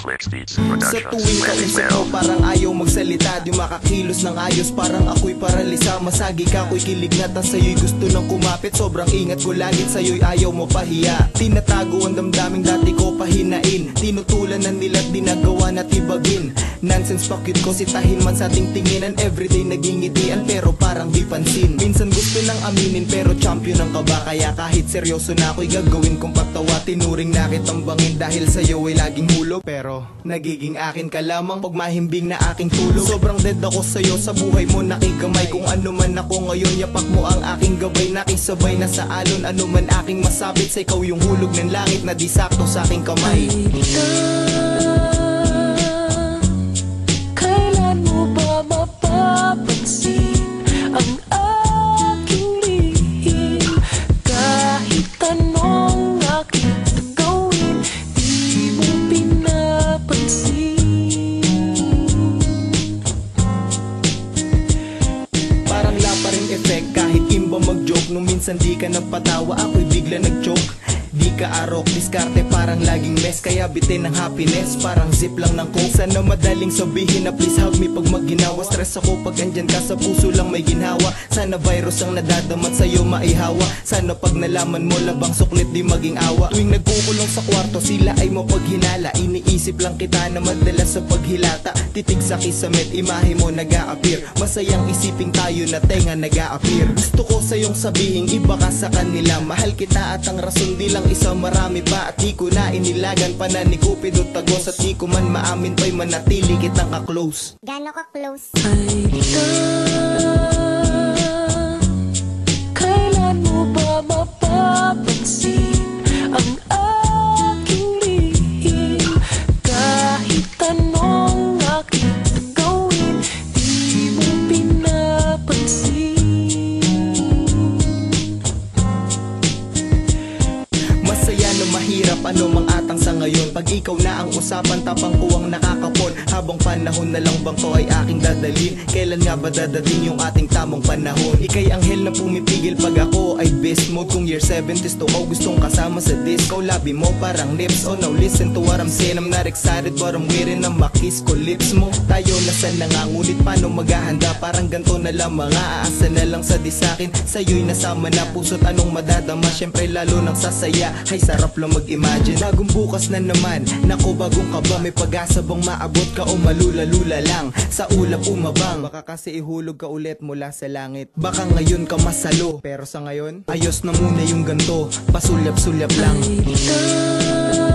Sa tuwing kausap ko parang ayaw magsalita, di makakilos ng ayos, parang ako'y paralisa. Masagi ka ako'y kilig na tas sa'yo'y gusto nang kumapit. Sobrang ingat ko lagit sa'yo'y ayaw mo pahiya. Tinatago ang damdaming dati ko pahinain, tinutulan na nila't dinagawa na tibagin. Nonsense pa cute ko sitahin man sa ating tinginan, everyday nagingitian pero parang di pansin. Minsan gusto nang aminin pero champion ang kaba, kaya kahit seryoso na ako'y gagawin kong patawa. Tinuring na kitang bangin dahil sa'yo ay laging hulog, pero nagiging akin ka lamang pag mahimbing na aking tulog. Sobrang dead ako sa'yo, sa buhay mo nakikamay. Kung ano man ako ngayon, yapak mo ang aking gabay. Nakisabay na sa alon, ano man aking masabit, sa ikaw yung hulog ng langit na di sakto sa aking kamay. Kailan mo ba mapapansin ang aking lihim? Kahit anong aking gawin, di mo pinapansin. Parang lapa ring effect kahit imba mag-joke. Nung minsan di ka nagpatawa, ako'y bigla nag-choke. Di ka arok, diskarte parang laging mess, kaya bitin ng happiness, parang zip lang ng coke. Sana madaling sabihin na please hug me pag maginawa. Stress ako pag andyan ka, sa puso lang may ginhawa. Sana virus ang nadadamat sa'yo maihawa. Sana pag nalaman mo labang suklit di maging awa. Tuwing nagkukulong sa kwarto sila ay mapaghinala, iniisip lang kita na madalas sa paghilata. Titig sa kisamet, imahe mo nag-a-appear, masayang isiping tayo na tenga nag-a-appear. Gusto ko sa'yong sabihin iba ka sa kanila, mahal kita at ang rason di lang isa marami pa. At di ko na inilagan pa na ni Cupido tagos, at di ko man maamin pa'y manatili kitang ka-close. Gano'n ka-close? Ay kailan mo ba mapapansin ang aking lihim? Kahit anong aking gawin, di mo pinapansin. Masaya no mahirap, ano mang atang sa ngayon. Pag ikaw na ang usapan, tapang ko ang nakakapon. Habang panahon na lang bang to ay aking dadalhin? Kailan nga ba dadating yung ating tamang panahon? Ika'y anghel na pumipigil pag ako ay beast mode. Kung year 70s to ako gustong kasama sa disco. Labi mo parang lips, oh now listen to what I'm saying. I'm not excited but I'm waiting na makis ko lips mo. Tayo nasan na nga, ngunit paano maghahanda? Parang ganto na lang, mga aasa na lang sa disakin. Sa'yo'y nasama na puso't anong madadama, syempre lalo nang sasaya. Ay sarap lang mag-imagine, bagong bukas na naman. Nako bagong ka ba, may pag-asa bang maabot ka o malula-lula lang sa ulap umabang? Baka kasi ihulog ka ulit mula sa langit, baka ngayon ka masalo, pero sa ngayon ayos na muna yung ganto, pasulyap-sulyap lang. Ay